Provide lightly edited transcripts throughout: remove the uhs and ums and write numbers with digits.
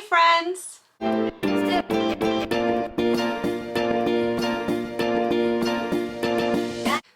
friends!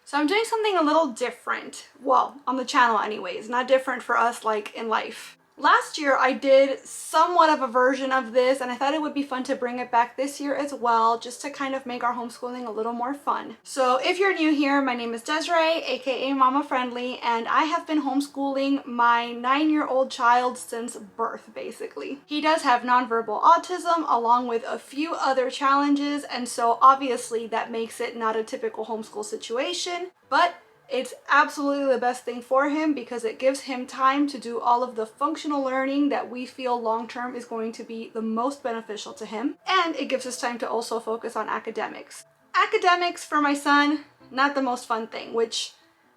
So I'm doing something a little different. Well, on the channel anyways, not different for us like in life. Last year I did somewhat of a version of this and I thought it would be fun to bring it back this year as well, just to kind of make our homeschooling a little more fun. So if you're new here, my name is Desiree, aka Mama Friendly, and I have been homeschooling my 9-year-old child since birth, basically. He does have nonverbal autism along with a few other challenges, and so obviously that makes it not a typical homeschool situation, but it's absolutely the best thing for him because it gives him time to do all of the functional learning that we feel long-term is going to be the most beneficial to him. And it gives us time to also focus on academics. Academics for my son, not the most fun thing, which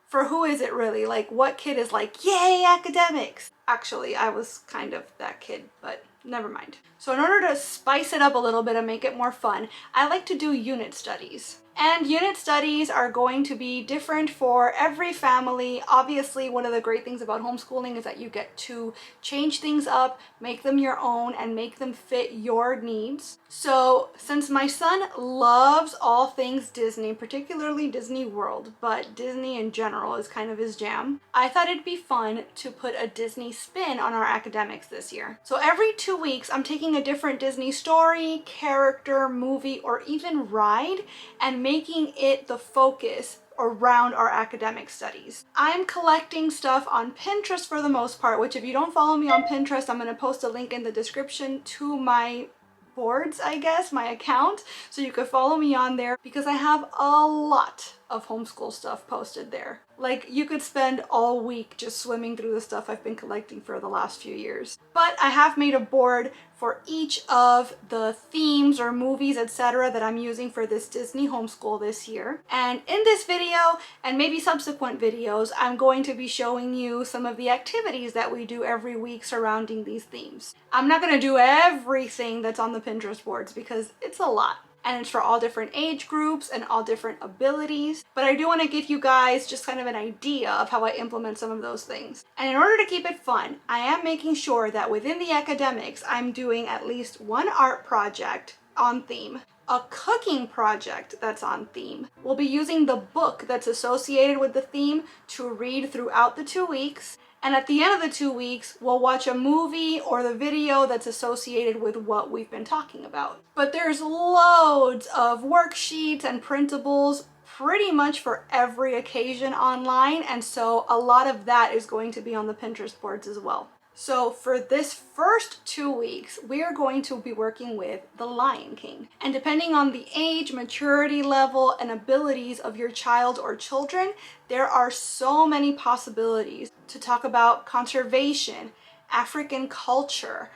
for who is it really? Like, what kid is like, yay, academics? Actually, I was kind of that kid, but never mind. So in order to spice it up a little bit and make it more fun, I like to do unit studies. And unit studies are going to be different for every family. Obviously, one of the great things about homeschooling is that you get to change things up, make them your own, and make them fit your needs. So since my son loves all things Disney, particularly Disney World, but Disney in general is kind of his jam, I thought it'd be fun to put a Disney spin on our academics this year. So every 2 weeks, I'm taking a different Disney story, character, movie, or even ride, and making it the focus around our academic studies. I'm collecting stuff on Pinterest for the most part, which if you don't follow me on Pinterest, I'm going to post a link in the description to my boards, I guess, my account, so you could follow me on there because I have a lot of homeschool stuff posted there. Like, you could spend all week just swimming through the stuff I've been collecting for the last few years. But I have made a board for each of the themes or movies, etc. that I'm using for this Disney homeschool this year. And in this video, and maybe subsequent videos, I'm going to be showing you some of the activities that we do every week surrounding these themes. I'm not going to do everything that's on the Pinterest boards because it's a lot. And it's for all different age groups and all different abilities. But I do want to give you guys just kind of an idea of how I implement some of those things. And in order to keep it fun, I am making sure that within the academics, I'm doing at least one art project on theme, a cooking project that's on theme. We'll be using the book that's associated with the theme to read throughout the 2 weeks. And at the end of the 2 weeks, we'll watch a movie or the video that's associated with what we've been talking about. But there's loads of worksheets and printables pretty much for every occasion online, and so a lot of that is going to be on the Pinterest boards as well. So for this first 2 weeks, we are going to be working with The Lion King. And depending on the age, maturity level, and abilities of your child or children, there are so many possibilities to talk about conservation, African culture.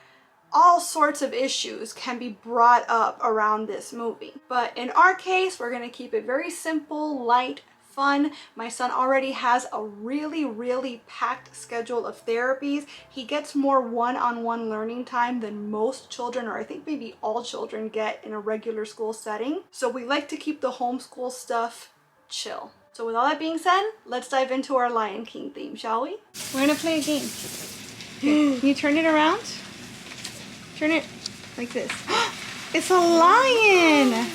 All sorts of issues can be brought up around this movie. But in our case, we're going to keep it very simple, light, fun. My son already has a really packed schedule of therapies. He gets more one-on-one learning time than most children, or I think maybe all children, get in a regular school setting. So we like to keep the homeschool stuff chill. So with all that being said, let's dive into our Lion King theme, shall we? We're gonna play a game. Here, can you turn it around? Turn it like this. It's a lion!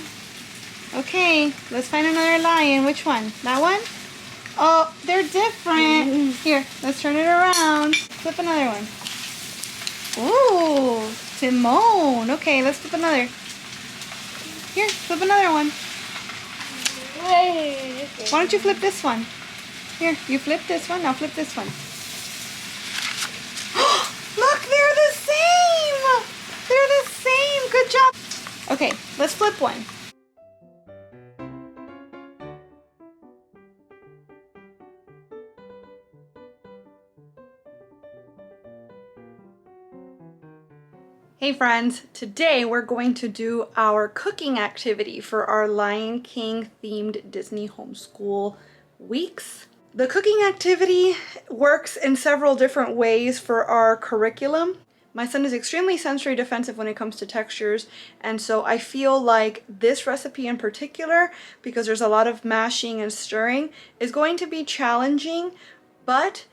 Okay, let's find another lion. Which one? That one? Oh, they're different. Here, let's turn it around. Flip another one. Ooh, Timon. Okay, let's flip another. Here, flip another one. Why don't you flip this one? Here, you flip this one. Now flip this one. Look, they're the same! They're the same! Good job! Okay, let's flip one. Hey friends, today we're going to do our cooking activity for our Lion King themed Disney homeschool weeks. The cooking activity works in several different ways for our curriculum. My son is extremely sensory defensive when it comes to textures, and so I feel like this recipe in particular, because there's a lot of mashing and stirring, is going to be challenging, but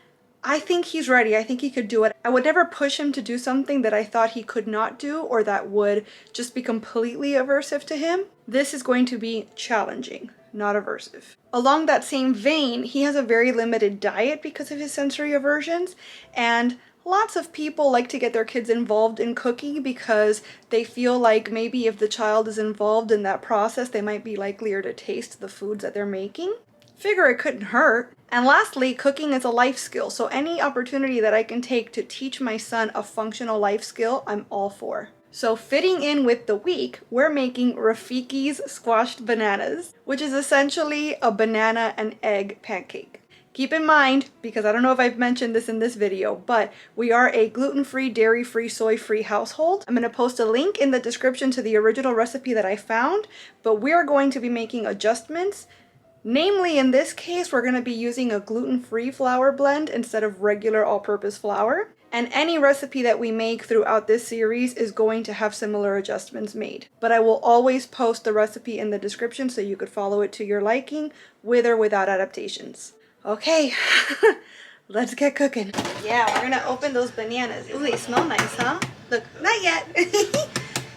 I think he's ready. I think he could do it. I would never push him to do something that I thought he could not do or that would just be completely aversive to him. This is going to be challenging, not aversive. Along that same vein, he has a very limited diet because of his sensory aversions, and lots of people like to get their kids involved in cooking because they feel like maybe if the child is involved in that process, they might be likelier to taste the foods that they're making. Figure it couldn't hurt. And lastly, cooking is a life skill, so any opportunity that I can take to teach my son a functional life skill, I'm all for. So fitting in with the week, we're making Rafiki's squashed bananas, which is essentially a banana and egg pancake. Keep in mind, because I don't know if I've mentioned this in this video, but we are a gluten-free, dairy-free, soy-free household. I'm going to post a link in the description to the original recipe that I found, but we're going to be making adjustments. Namely, in this case, we're going to be using a gluten-free flour blend instead of regular all-purpose flour. And any recipe that we make throughout this series is going to have similar adjustments made. But I will always post the recipe in the description so you could follow it to your liking, with or without adaptations. Okay, let's get cooking. Yeah, we're going to open those bananas. Ooh, they smell nice, huh? Look, not yet.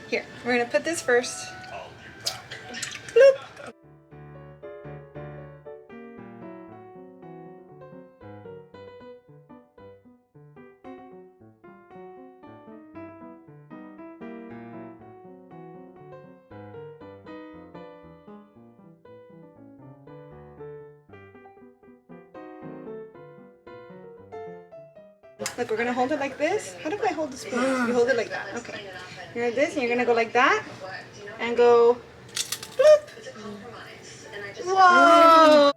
Here, we're going to put this first. Bloop. Look, we're gonna hold it like this. How do I hold the spoon? You hold it like that. Okay. You're gonna do this, and you're gonna go like that, and go, bloop. Whoa!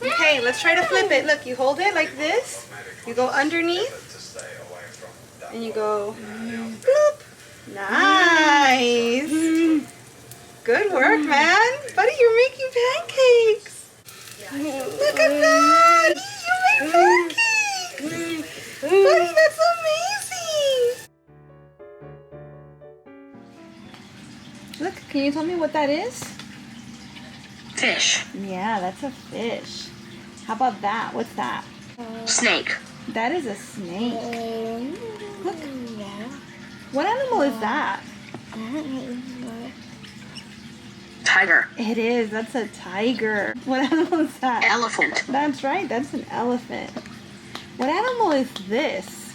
Okay, let's try to flip it. Look, you hold it like this. You go underneath, and you go, bloop. Nice. Good work, man. Buddy, you're making pancakes. Look at that. You make pancakes. Buddy, that's amazing! Look, can you tell me what that is? Fish. Yeah, that's a fish. How about that? What's that? Snake. That is a snake. Look. What animal is that? Tiger. It is. That's a tiger. What animal is that? Elephant. That's right. That's an elephant. What animal is this?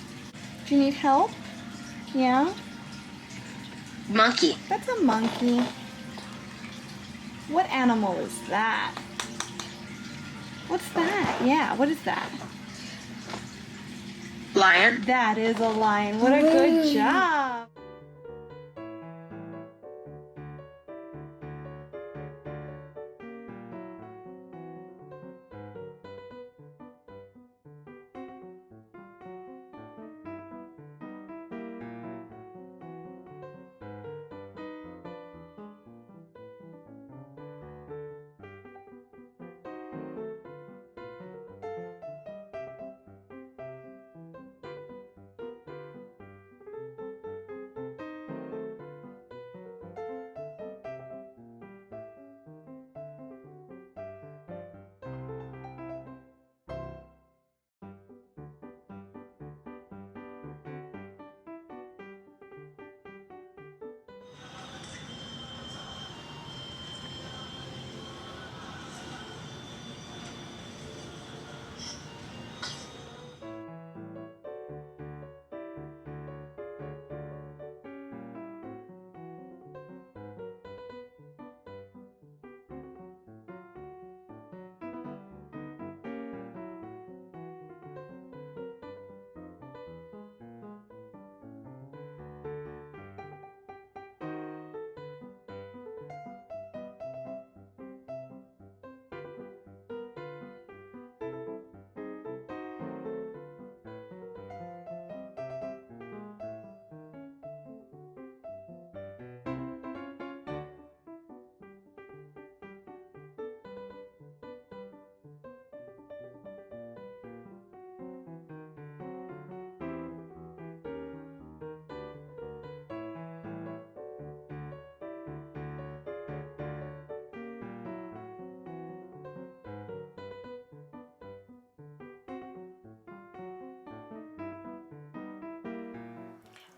Do you need help? Yeah? Monkey. That's a monkey. What animal is that? What's that? Yeah, what is that? Lion. That is a lion. What a good job.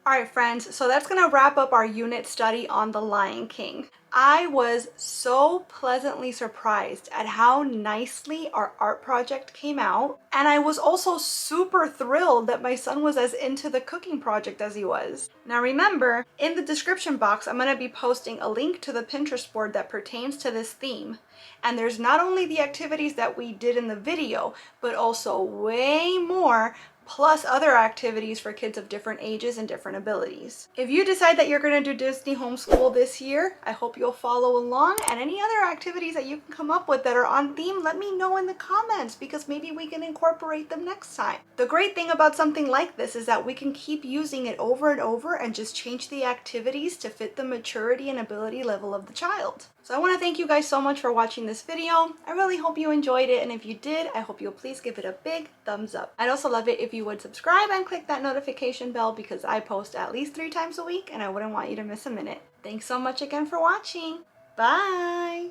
Alright friends, so that's gonna wrap up our unit study on The Lion King. I was so pleasantly surprised at how nicely our art project came out, and I was also super thrilled that my son was as into the cooking project as he was. Now remember, in the description box I'm going to be posting a link to the Pinterest board that pertains to this theme. And there's not only the activities that we did in the video, but also way more, plus other activities for kids of different ages and different abilities. If you decide that you're going to do Disney homeschool this year, I hope you'll follow along, and any other activities that you can come up with that are on theme, let me know in the comments because maybe we can incorporate them next time. The great thing about something like this is that we can keep using it over and over and just change the activities to fit the maturity and ability level of the child. So I want to thank you guys so much for watching this video. I really hope you enjoyed it, and if you did, I hope you'll please give it a big thumbs up. I'd also love it if you would subscribe and click that notification bell because I post at least 3 times a week and I wouldn't want you to miss a minute. Thanks so much again for watching. Bye!